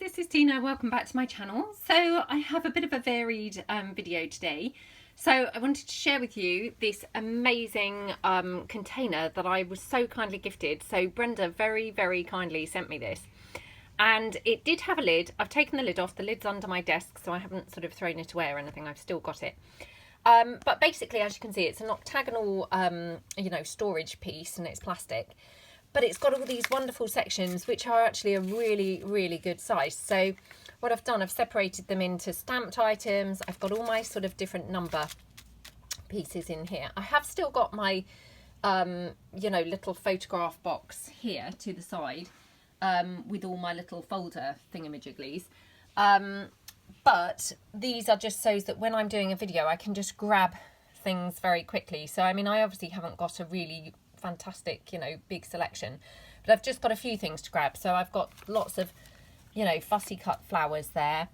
this is Tina. Welcome back to my channel. So I have a bit of a varied video today. So I wanted to share with you this amazing container that I was so kindly gifted. So Brenda very, very kindly sent me this. And it did have a lid. I've taken the lid off. The lid's under my desk, so I haven't sort of thrown it away or anything. I've still got it. But basically, as you can see, it's an octagonal, storage piece, and it's plastic. But it's got all these wonderful sections, which are actually a really, really good size. So what I've done, I've separated them into stamped items. I've got all my sort of different number pieces in here. I have still got my, little photograph box here to the side with all my little folder thingamajigglies. But these are just so that when I'm doing a video, I can just grab things very quickly. So, I mean, I obviously haven't got a really fantastic, big selection, but I've just got a few things to grab. So I've got lots of, fussy cut flowers there.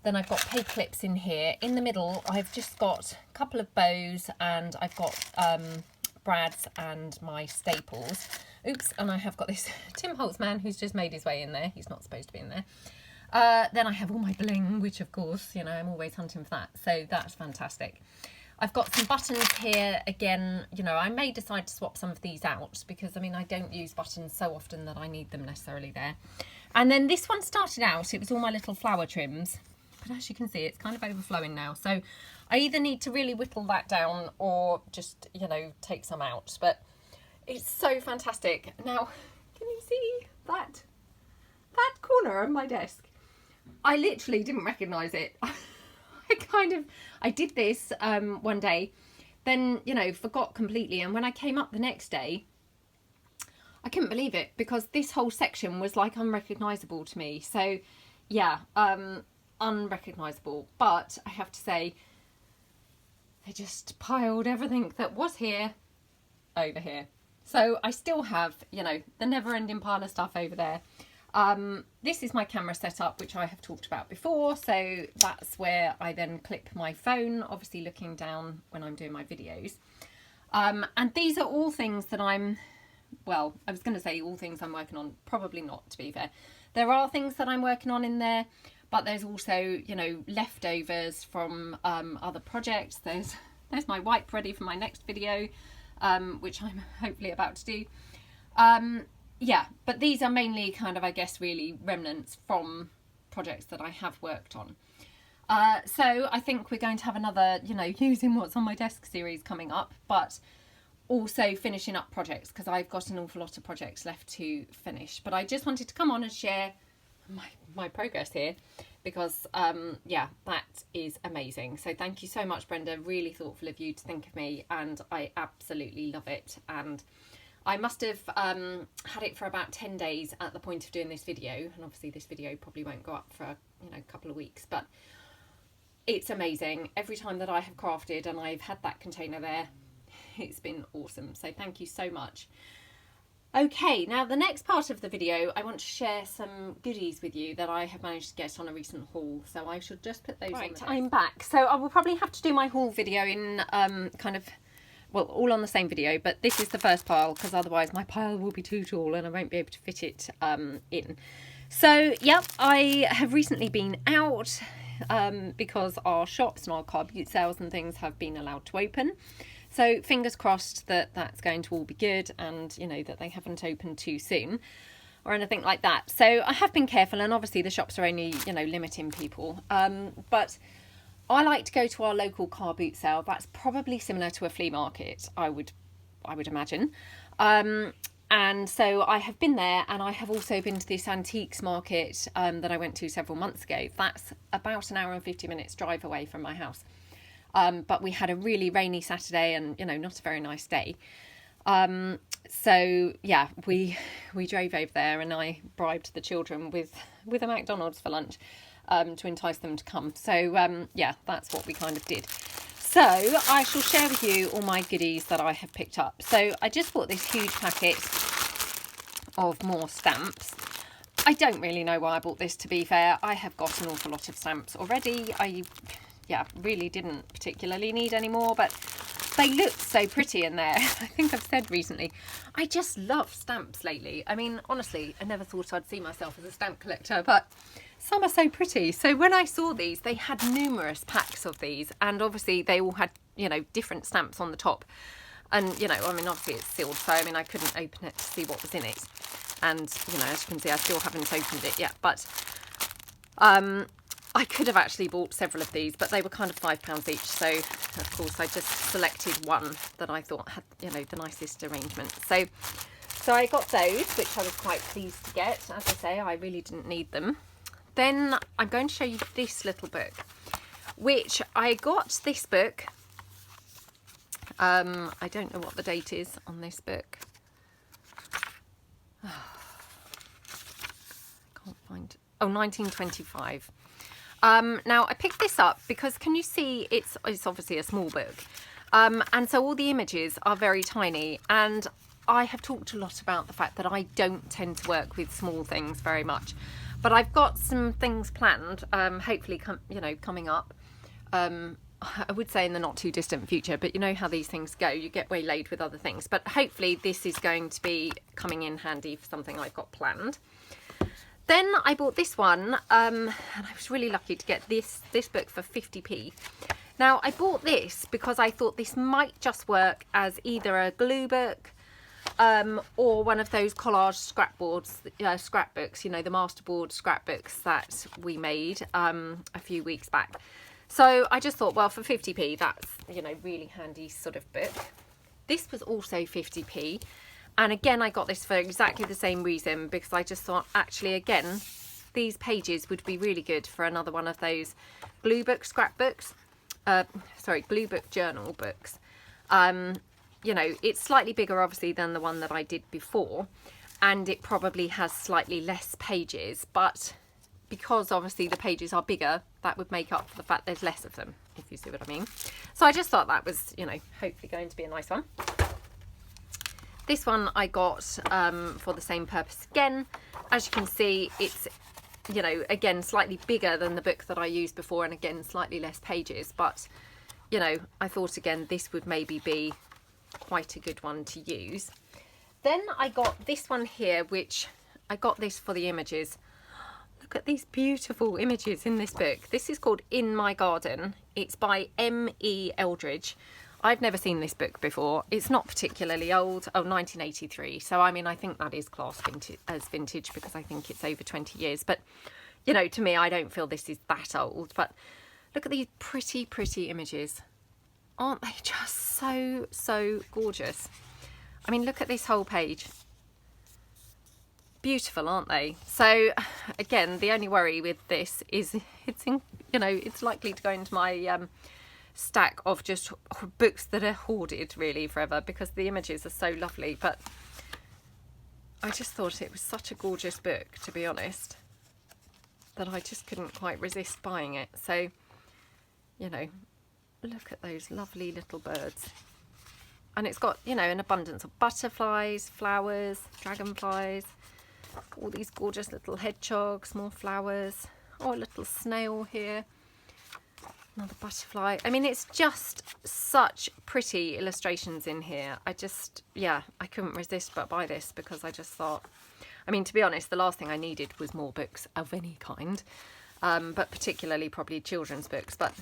Then I've got paper clips in here. In the middle, I've just got a couple of bows, and I've got brads and my staples. Oops, and I have got this Tim Holtz man who's just made his way in there. He's not supposed to be in there. Then I have all my bling, which of course, I'm always hunting for that. So that's fantastic. I've got some buttons here. Again, I may decide to swap some of these out because, I don't use buttons so often that I need them necessarily there. And then this one started out, it was all my little flower trims. But as you can see, it's kind of overflowing now. So I either need to really whittle that down or just, take some out. But it's so fantastic. Now, can you see that corner of my desk? I literally didn't recognise it. I did this one day, then, forgot completely. And when I came up the next day, I couldn't believe it because this whole section was like unrecognisable to me. So, yeah, unrecognisable. But I have to say, they just piled everything that was here over here. So I still have, the never-ending pile of stuff over there. This is my camera setup, which I have talked about before. So that's where I then clip my phone, obviously looking down when I'm doing my videos. And these are all things that I was going to say all things I'm working on. Probably not, to be fair. There are things that I'm working on in there, but there's also, leftovers from other projects. There's my wipe ready for my next video, which I'm hopefully about to do. Yeah, but these are mainly kind of, I guess, really remnants from projects that I have worked on. So I think we're going to have another, using what's on my desk series coming up, but also finishing up projects because I've got an awful lot of projects left to finish. But I just wanted to come on and share my progress here because, yeah, that is amazing. So thank you so much, Brenda. Really thoughtful of you to think of me, and I absolutely love it. And I must have had it for about 10 days at the point of doing this video, and obviously this video probably won't go up for a couple of weeks, but it's amazing. Every time that I have crafted and I've had that container there, it's been awesome. So thank you so much. Okay, now the next part of the video, I want to share some goodies with you that I have managed to get on a recent haul. So I should just put those on the desk. I'm back. So I will probably have to do my haul video in all on the same video, but this is the first pile because otherwise my pile will be too tall and I won't be able to fit it in. So, yeah, I have recently been out because our shops and our car boot sales and things have been allowed to open. So fingers crossed that that's going to all be good and, that they haven't opened too soon or anything like that. So I have been careful, and obviously the shops are only, limiting people. But I like to go to our local car boot sale. That's probably similar to a flea market, I would imagine. And so I have been there, and I have also been to this antiques market that I went to several months ago. That's about an hour and 50 minutes drive away from my house. But we had a really rainy Saturday and, not a very nice day. So yeah, we drove over there, and I bribed the children with a McDonald's for lunch. To entice them to come. So yeah, that's what we kind of did. So I shall share with you all my goodies that I have picked up. So I just bought this huge packet of more stamps. I don't really know why I bought this, to be fair. I have got an awful lot of stamps already. I really didn't particularly need any more, but they look so pretty in there. I think I've said recently, I just love stamps lately. Honestly, I never thought I'd see myself as a stamp collector, but Some are so pretty. So when I saw these, they had numerous packs of these, and obviously they all had, you know, different stamps on the top. And, you know, I mean, obviously it's sealed, so I mean, I couldn't open it to see what was in it. And, you know, as you can see, I still haven't opened it yet, but I could have actually bought several of these, but they were kind of £5 each. So, of course, I just selected one that I thought had, you know, the nicest arrangement. So I got those, which I was quite pleased to get. As I say, I really didn't need them. Then I'm going to show you this little book, which I got this book. I don't know what the date is on this book. I can't find. Oh, 1925. Now I picked this up because, can you see, it's obviously a small book, and so all the images are very tiny, and I have talked a lot about the fact that I don't tend to work with small things very much, but I've got some things planned, hopefully coming up. I would say in the not too distant future, but you know how these things go, you get waylaid with other things, but hopefully this is going to be coming in handy for something I've got planned. Then I bought this one, and I was really lucky to get this book for 50p. Now I bought this because I thought this might just work as either a glue book, or one of those collage scrapbooks, you know, the masterboard scrapbooks that we made a few weeks back. So I just thought, well, for 50p, that's, you know, really handy sort of book. This was also 50p. And again, I got this for exactly the same reason, because I just thought, actually, again, these pages would be really good for another one of those glue book scrapbooks. Glue book journal books. You know, it's slightly bigger, obviously, than the one that I did before. And it probably has slightly less pages, but because obviously the pages are bigger, that would make up for the fact there's less of them, if you see what I mean. So I just thought that was, you know, hopefully going to be a nice one. This one I got for the same purpose again. As you can see, it's, you know, again, slightly bigger than the book that I used before, and again, slightly less pages. But, you know, I thought, again, this would maybe be quite a good one to use. Then I got this one here, which I got this for the images. Look at these beautiful images in this book. This is called In My Garden. It's by M.E. Eldridge. I've never seen this book before. It's not particularly old. Oh, 1983. So, I mean, I think that is classed as vintage, because I think it's over 20 years. But, you know, to me, I don't feel this is that old. But look at these pretty, pretty images. Aren't they just so, so gorgeous? I mean, look at this whole page. Beautiful, aren't they? So, again, the only worry with this is it's likely to go into my stack of just books that are hoarded really forever, because the images are so lovely. But I just thought it was such a gorgeous book, to be honest, that I just couldn't quite resist buying it. So, you know, look at those lovely little birds. And it's got, you know, an abundance of butterflies, flowers, dragonflies, all these gorgeous little hedgehogs, more flowers. Oh, a little snail here. Another butterfly. I mean, it's just such pretty illustrations in here. I couldn't resist but buy this, because I just thought, I mean, to be honest, the last thing I needed was more books of any kind, but particularly probably children's books. But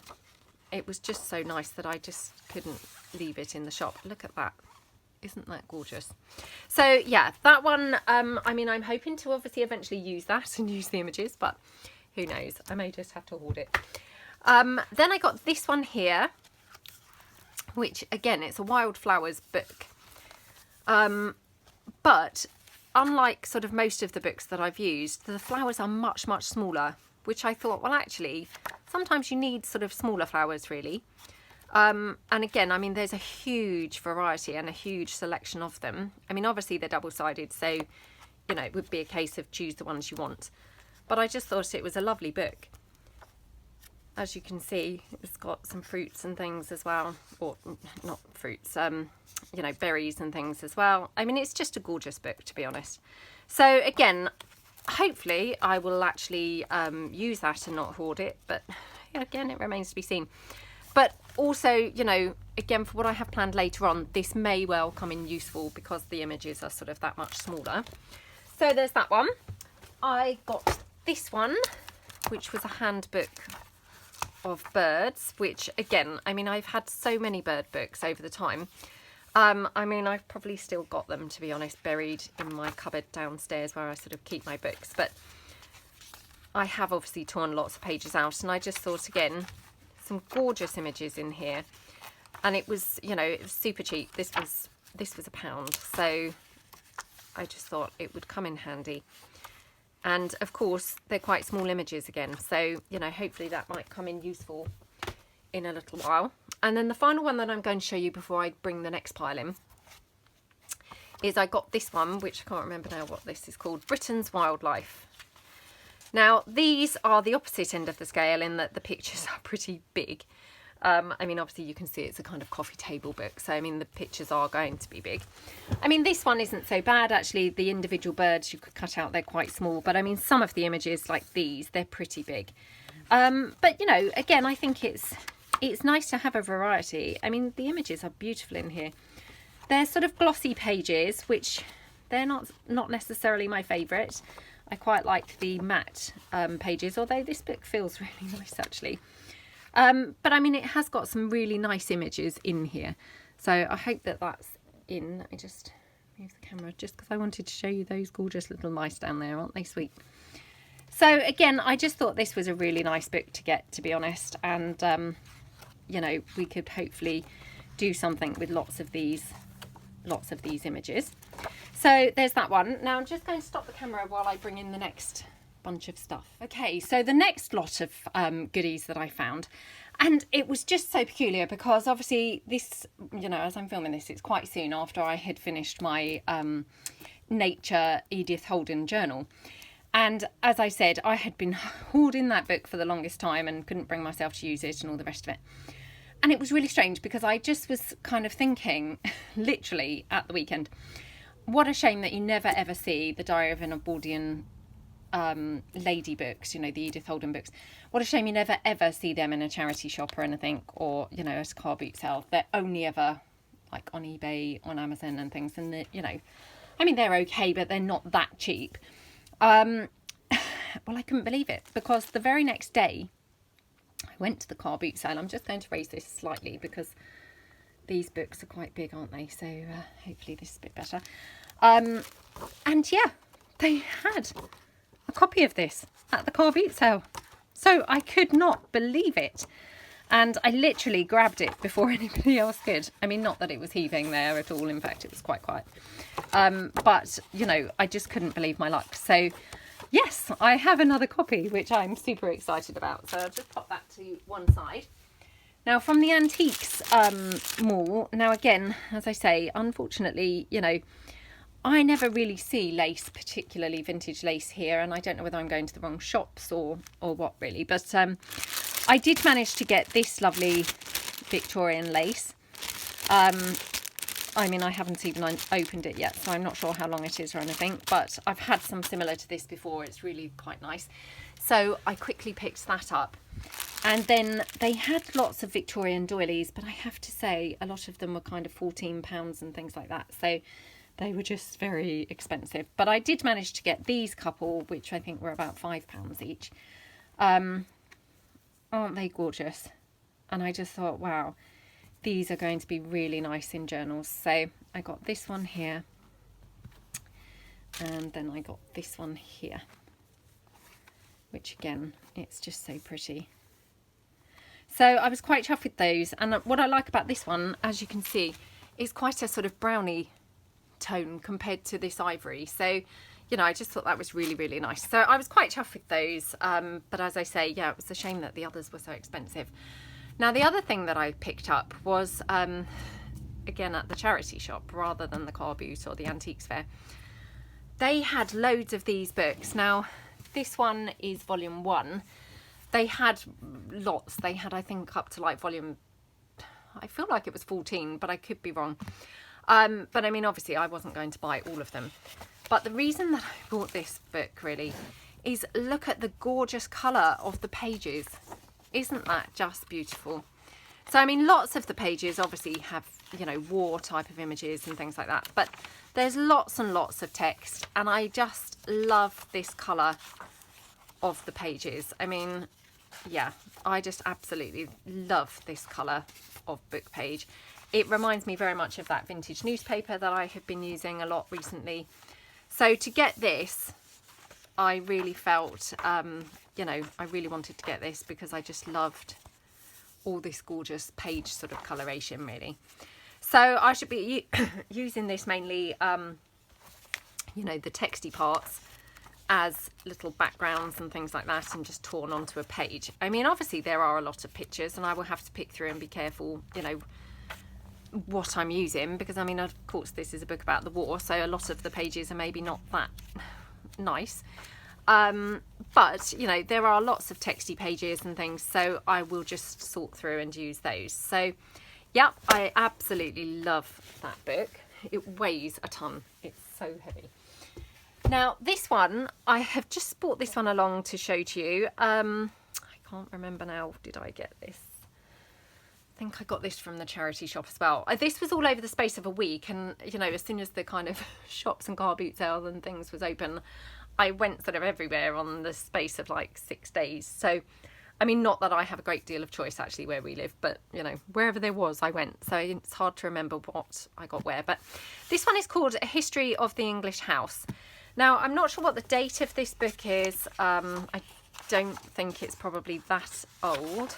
it was just so nice that I just couldn't leave it in the shop. Look at that. Isn't that gorgeous? So yeah, that one, I mean, I'm hoping to obviously eventually use that and use the images, but who knows? I may just have to hoard it. Then I got this one here, which again, it's a wildflowers book. But unlike sort of most of the books that I've used, the flowers are much, much smaller, which I thought, well, actually, sometimes you need sort of smaller flowers, really. And again, I mean, there's a huge variety and a huge selection of them. I mean, obviously they're double-sided, so, you know, it would be a case of choose the ones you want. But I just thought it was a lovely book. As you can see, it's got some fruits and things as well, or not fruits, you know, berries and things as well. I mean, it's just a gorgeous book, to be honest. So again, hopefully I will actually use that and not hoard it, but again, it remains to be seen. But also, you know, again, for what I have planned later on, this may well come in useful, because the images are sort of that much smaller. So there's that one. I got this one, which was a handbook of birds, which again, I mean, I've had so many bird books over the time. I mean, I've probably still got them, to be honest, buried in my cupboard downstairs where I sort of keep my books, but I have obviously torn lots of pages out, and I just thought, again, some gorgeous images in here. And it was, you know, it was super cheap. This was £1, so I just thought it would come in handy. And of course, they're quite small images again, so, you know, hopefully that might come in useful in a little while. And then the final one that I'm going to show you before I bring the next pile in is I got this one, which I can't remember now what this is called, Britain's Wildlife. Now, these are the opposite end of the scale in that the pictures are pretty big. I mean, obviously you can see it's a kind of coffee table book, so I mean the pictures are going to be big. I mean, this one isn't so bad actually. The individual birds you could cut out, they're quite small, but I mean some of the images like these, they're pretty big. But you know, again, I think it's nice to have a variety. I mean, the images are beautiful in here. They're sort of glossy pages, which they're not necessarily my favourite. I quite like the matte pages, although this book feels really nice actually. But I mean, it has got some really nice images in here, so I hope that that's in. Let me just move the camera just because I wanted to show you those gorgeous little mice down there. Aren't they sweet? So again, I just thought this was a really nice book to get, to be honest, and you know, we could hopefully do something with lots of these images. So there's that one. Now I'm just going to stop the camera while I bring in the next bunch of stuff. Okay, so the next lot of goodies that I found, and it was just so peculiar because obviously this, you know, as I'm filming this, it's quite soon after I had finished my Nature Edith Holden journal. And as I said, I had been hoarding that book for the longest time and couldn't bring myself to use it and all the rest of it. And it was really strange because I just was kind of thinking, literally at the weekend, what a shame that you never ever see the Diary of an Edwardian lady books, you know, the Edith Holden books. What a shame you never ever see them in a charity shop or anything, or, you know, as a car boot sale. They're only ever like on eBay, on Amazon and things, and you know, I mean, they're okay, but they're not that cheap. Well, I couldn't believe it because the very next day I went to the car boot sale. I'm just going to raise this slightly because these books are quite big, aren't they? So hopefully this is a bit better. And yeah, they had a copy of this at the car boot sale. So I could not believe it. And I literally grabbed it before anybody else could. I mean, not that it was heaving there at all. In fact, it was quite quiet. But, you know, I just couldn't believe my luck. So, yes, I have another copy, which I'm super excited about. So I'll just pop that to one side. Now, from the antiques mall, now again, as I say, unfortunately, you know, I never really see lace, particularly vintage lace here. And I don't know whether I'm going to the wrong shops or what really. But I did manage to get this lovely Victorian lace. I mean, I haven't even opened it yet, so I'm not sure how long it is or anything, but I've had some similar to this before. It's really quite nice. So I quickly picked that up. And then they had lots of Victorian doilies, but I have to say a lot of them were kind of £14 and things like that. So they were just very expensive. But I did manage to get these couple, which I think were about £5 each. Aren't they gorgeous? And I just thought, wow, these are going to be really nice in journals. So I got this one here. And then I got this one here. Which again, it's just so pretty. So I was quite chuffed with those. And what I like about this one, as you can see, is quite a sort of brownie tone compared to this ivory. So, you know, I just thought that was really, really nice. So I was quite chuffed with those. But as I say, yeah, it was a shame that the others were so expensive. Now, the other thing that I picked up was, again, at the charity shop rather than the car boot or the antiques fair. They had loads of these books. Now, this one is volume 1. They had lots. They had, I think, up to like volume, I feel like it was 14, but I could be wrong. But I mean, obviously, I wasn't going to buy all of them. But the reason that I bought this book, really, is look at the gorgeous colour of the pages. Isn't that just beautiful? So, I mean, lots of the pages obviously have, you know, war type of images and things like that. But there's lots and lots of text. And I just love this colour of the pages. I mean, yeah, I just absolutely love this colour of book page. It reminds me very much of that vintage newspaper that I have been using a lot recently. So to get this, I really felt, you know, I really wanted to get this because I just loved all this gorgeous page sort of coloration, really. So I should be using this mainly, you know, the texty parts as little backgrounds and things like that, and just torn onto a page. I mean, obviously there are a lot of pictures and I will have to pick through and be careful, you know, what I'm using, because I mean, of course this is a book about the war, so a lot of the pages are maybe not that nice, but you know, there are lots of texty pages and things, so I will just sort through and use those. So yeah, I absolutely love that book. It weighs a ton, it's so heavy. Now this one, I have just brought this one along to show to you. I can't remember now, did I get this? I think I got this from the charity shop as well. This was all over the space of a week, and you know, as soon as the kind of shops and car boot sales and things was open, I went sort of everywhere on the space of like 6 days. So I mean, not that I have a great deal of choice actually where we live, but you know, wherever there was I went, so it's hard to remember what I got where. But this one is called A History of the English House. Now I'm not sure what the date of this book is. I don't think it's probably that old.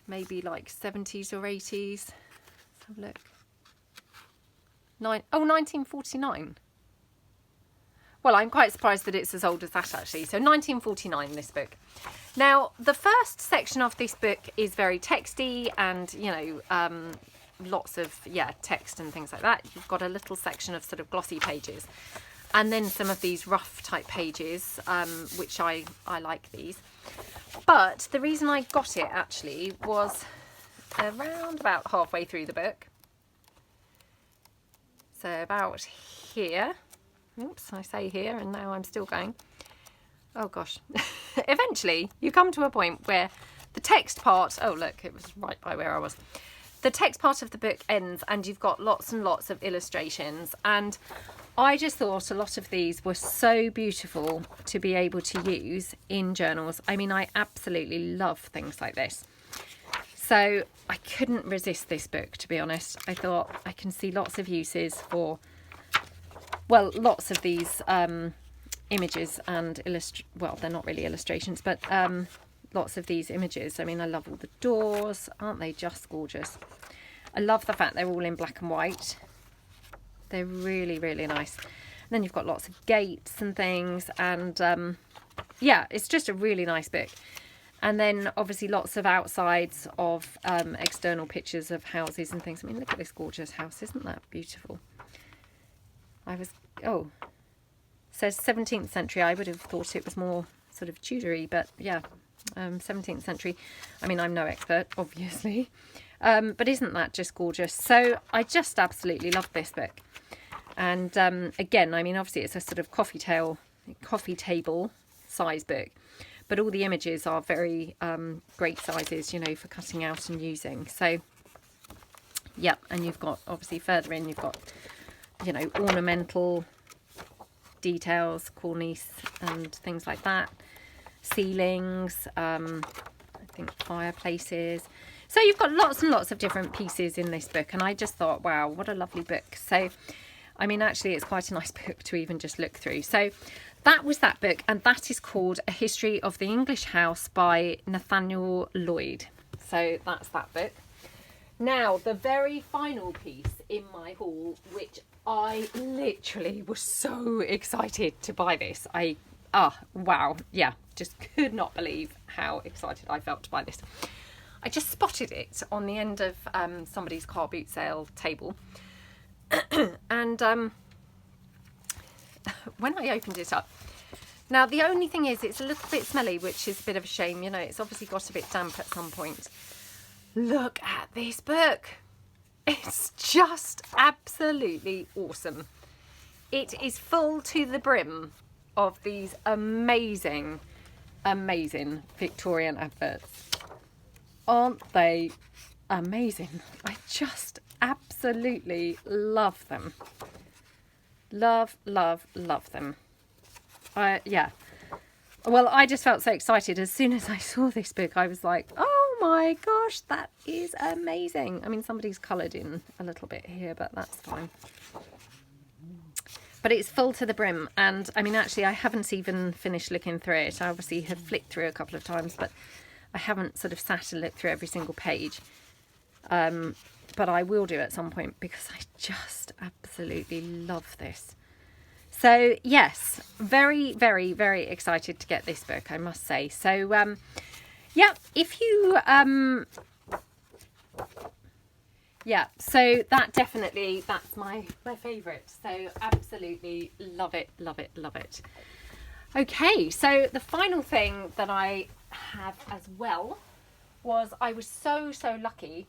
Maybe like 70s or 80s. Let's have a look. 1949. Well, I'm quite surprised that it's as old as that actually. So 1949, this book. Now, the first section of this book is very texty and, you know, lots of, yeah, text and things like that. You've got a little section of sort of glossy pages. And then some of these rough type pages, which I like these. But the reason I got it actually was around about halfway through the book. So about here. Oops, I say here and now I'm still going. Oh gosh. Eventually you come to a point where the text part, oh look, it was right by where I was. The text part of the book ends and you've got lots and lots of illustrations, and I just thought a lot of these were so beautiful to be able to use in journals. I mean, I absolutely love things like this. So I couldn't resist this book, to be honest. I thought I can see lots of uses for, well, lots of these images and well, they're not really illustrations, but lots of these images. I mean, I love all the doors. Aren't they just gorgeous? I love the fact they're all in black and white. They're really, really nice. And then you've got lots of gates and things, and yeah, it's just a really nice book. And then obviously lots of outsides of external pictures of houses and things. I mean, look at this gorgeous house. Isn't that beautiful? Oh, says 17th century. I would have thought it was more sort of Tudory, but yeah, 17th century. I mean, I'm no expert, obviously. But isn't that just gorgeous? So I just absolutely love this book. And again, I mean, obviously it's a sort of coffee table size book, but all the images are very great sizes, you know, for cutting out and using. So yeah, and you've got obviously further in, you've got, you know, ornamental details, cornice and things like that, ceilings, I think fireplaces. So you've got lots and lots of different pieces in this book, and I just thought, wow, what a lovely book. So I mean, actually it's quite a nice book to even just look through. So that was that book, and that is called A History of the English House by Nathaniel Lloyd. So that's that book. Now, the very final piece in my haul, which I literally was so excited to buy this. Wow, yeah, just could not believe how excited I felt to buy this. I just spotted it on the end of somebody's car boot sale table. And when I opened it up, now the only thing is it's a little bit smelly, which is a bit of a shame. You know, it's obviously got a bit damp at some point. Look at this book. It's just absolutely awesome. It is full to the brim of these amazing, amazing Victorian adverts. Aren't they amazing? I just absolutely love them. Love, love, love them. Yeah. well, I just felt so excited. As soon as I saw this book, I was like, oh my gosh, that is amazing. I mean, somebody's coloured in a little bit here, but that's fine. But it's full to the brim. And I mean, actually, I haven't even finished looking through it. I obviously have flicked through a couple of times, but I haven't sort of sat and looked through every single page. But I will do at some point because I just absolutely love this. So yes, very, very, very excited to get this book, I must say. So yeah, if you yeah, so that definitely, that's my favourite. So absolutely love it, love it, love it. Okay, so the final thing that I have as well was I was so lucky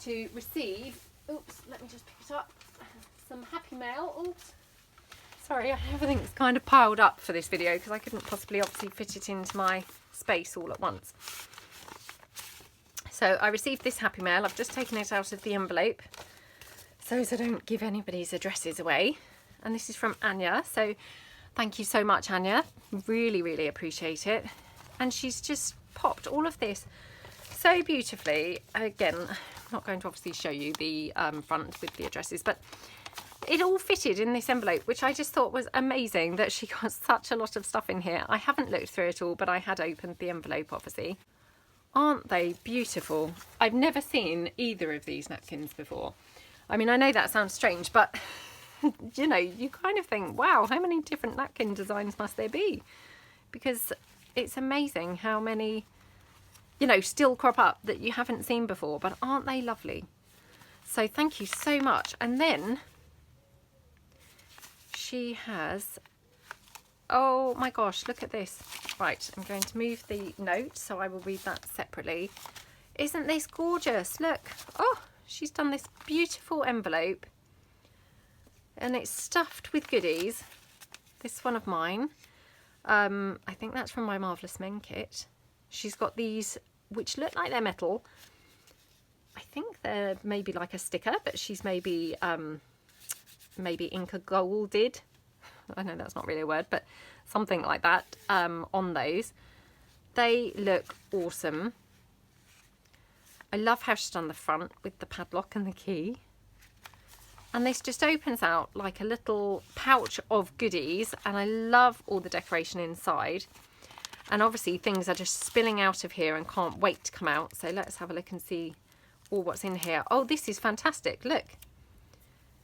to receive, oops, let me just pick it up, some happy mail. Oops. Sorry, everything's kind of piled up for this video because I couldn't possibly obviously fit it into my space all at once. So I received this happy mail. I've just taken it out of the envelope so as I don't give anybody's addresses away. And this is from Anya. So thank you so much, Anya. Really, really appreciate it. And she's just popped all of this so beautifully. Again, I'm not going to obviously show you the front with the addresses, but it all fitted in this envelope, which I just thought was amazing that she got such a lot of stuff in here. I haven't looked through it all, but I had opened the envelope, obviously. Aren't they beautiful? I've never seen either of these napkins before. I mean, I know that sounds strange, but you know, you kind of think, wow, how many different napkin designs must there be? Because it's amazing how many, you know, still crop up that you haven't seen before, but aren't they lovely? So thank you so much. And then she has, oh my gosh, look at this. Right, I'm going to move the note so I will read that separately. Isn't this gorgeous? Look, oh, she's done this beautiful envelope and it's stuffed with goodies. This one of mine, I think that's from my Marvellous Men kit. She's got these which look like they're metal. I think they're maybe like a sticker, but she's maybe Inca golded. I know that's not really a word, but something like that on those. They look awesome. I love how she's done the front with the padlock and the key. And this just opens out like a little pouch of goodies, and I love all the decoration inside. And obviously things are just spilling out of here and can't wait to come out. So let's have a look and see all what's in here. Oh, this is fantastic. Look.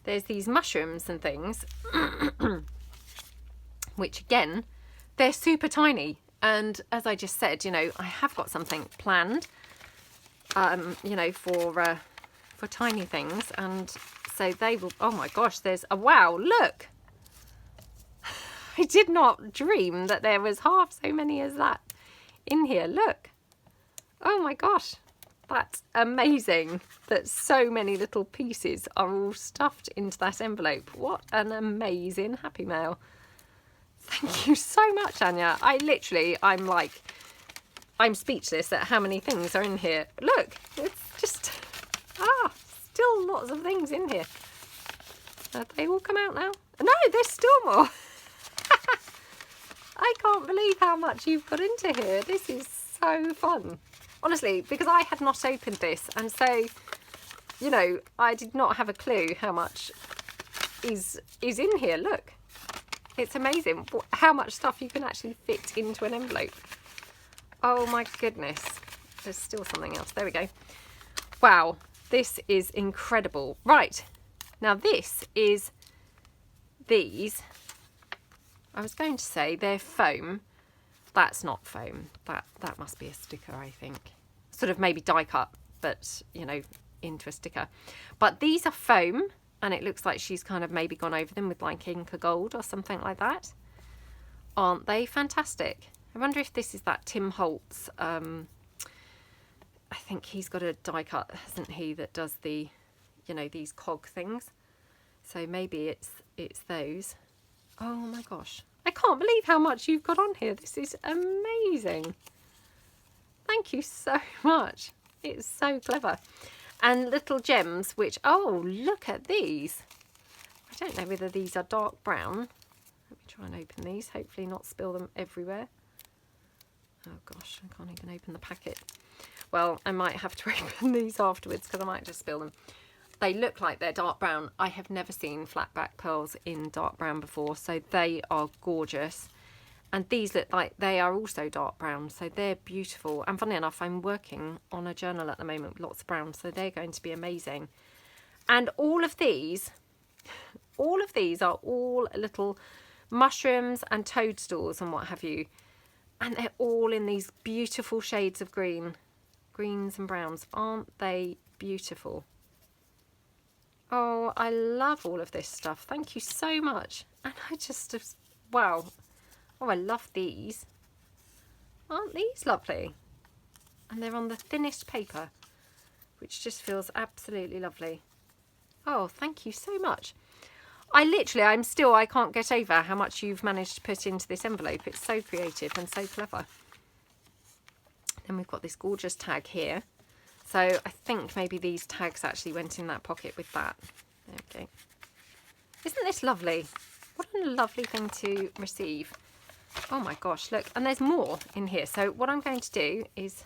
There's these mushrooms and things, which again, they're super tiny. And as I just said, you know, I have got something planned, you know, for tiny things. And so they will, oh my gosh, there's a, wow, look. I did not dream that there was half so many as that in here. Look. Oh my gosh. That's amazing that so many little pieces are all stuffed into that envelope. What an amazing happy mail. Thank you so much, Anya. I'm speechless at how many things are in here. Look, it's just, still lots of things in here. Have they all come out now? No, there's still more. I can't believe how much you've got into here. This is so fun. Honestly, because I had not opened this, and so, you know, I did not have a clue how much is in here. Look, it's amazing how much stuff you can actually fit into an envelope. Oh my goodness, there's still something else. There we go. Wow, this is incredible. Right, now this is these. I was going to say they're foam. That's not foam. That must be a sticker, I think. Sort of maybe die cut, but, you know, into a sticker. But these are foam, and it looks like she's kind of maybe gone over them with like Inca gold or something like that. Aren't they fantastic? I wonder if this is that Tim Holtz. I think he's got a die cut, hasn't he, that does the, you know, these cog things. So maybe it's those. Oh my gosh. I can't believe how much you've got on here. This is amazing. Thank you so much. It's so clever. And little gems, which, oh, look at these. I don't know whether these are dark brown. Let me try and open these. Hopefully not spill them everywhere. Oh gosh, I can't even open the packet. Well, I might have to open these afterwards because I might just spill them. They look like they're dark brown. I have never seen flat back pearls in dark brown before, so they are gorgeous. And these look like they are also dark brown, so they're beautiful. And funny enough, I'm working on a journal at the moment with lots of brown, so they're going to be amazing. And all of these are all little mushrooms and toadstools and what have you. And they're all in these beautiful shades of green. Greens and browns. Aren't they beautiful? Oh, I love all of this stuff. Thank you so much. And I just, wow. Oh, I love these. Aren't these lovely? And they're on the thinnest paper, which just feels absolutely lovely. Oh, thank you so much. I can't get over how much you've managed to put into this envelope. It's so creative and so clever. Then we've got this gorgeous tag here. So I think maybe these tags actually went in that pocket with that. There we go. Isn't this lovely? What a lovely thing to receive. Oh my gosh, look. And there's more in here. So what I'm going to do is,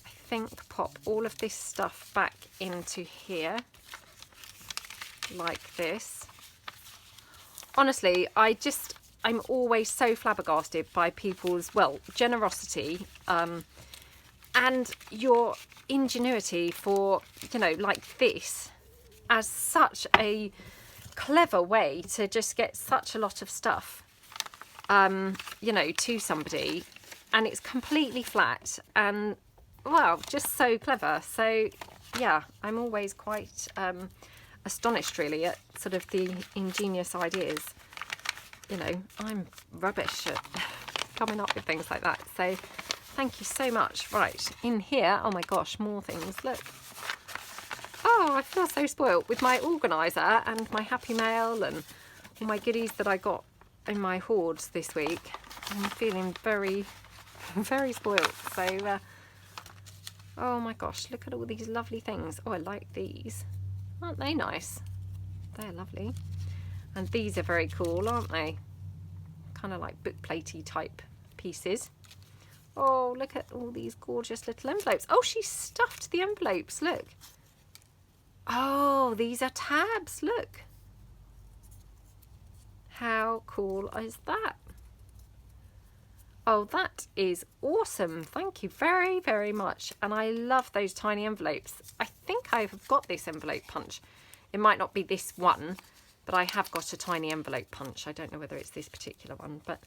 I think, pop all of this stuff back into here. Like this. Honestly, I'm always so flabbergasted by people's, well, generosity and your ingenuity for, you know, like this as such a clever way to just get such a lot of stuff, you know, to somebody, and it's completely flat and, wow, just so clever. So, yeah, I'm always quite astonished really at sort of the ingenious ideas. You know, I'm rubbish at coming up with things like that. So thank you so much. Right, in here, oh my gosh, more things. Look. Oh, I feel so spoilt with my organiser and my happy mail and all my goodies that I got in my hoards this week. I'm feeling very, very spoilt. So, oh my gosh, look at all these lovely things. Oh, I like these. Aren't they nice? They're lovely. And these are very cool, aren't they? Kind of like book platey type pieces. Oh, look at all these gorgeous little envelopes. Oh, she stuffed the envelopes, look. Oh, these are tabs, look. How cool is that? Oh, that is awesome. Thank you very, very much. And I love those tiny envelopes. I think I've got this envelope punch. It might not be this one, but I have got a tiny envelope punch. I don't know whether it's this particular one, but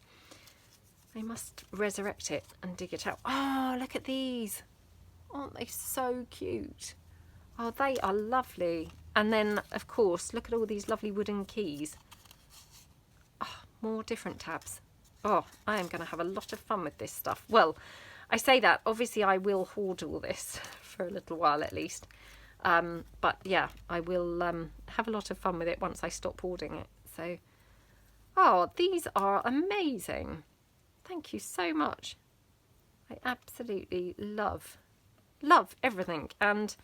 I must resurrect it and dig it out. Oh, look at these. Aren't they so cute? Oh, they are lovely. And then, of course, look at all these lovely wooden keys. Oh, more different tabs. Oh, I am going to have a lot of fun with this stuff. Well, I say that. Obviously, I will hoard all this for a little while at least. But yeah, I will have a lot of fun with it once I stop hoarding it. So, oh, these are amazing. Thank you so much. I absolutely love everything. And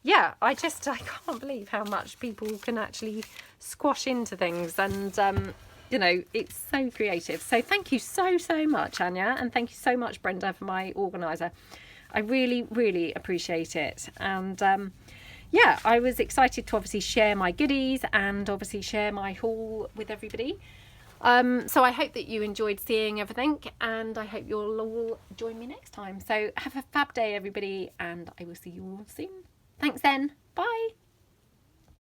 yeah, I can't believe how much people can actually squash into things. And, you know, it's so creative. So thank you so much, Anya. And thank you so much, Brenda, for my organiser. I really, really appreciate it. And yeah, I was excited to obviously share my goodies and obviously share my haul with everybody. So I hope that you enjoyed seeing everything, and I hope you'll all join me next time. So have a fab day, everybody, and I will see you all soon. Thanks then. Bye.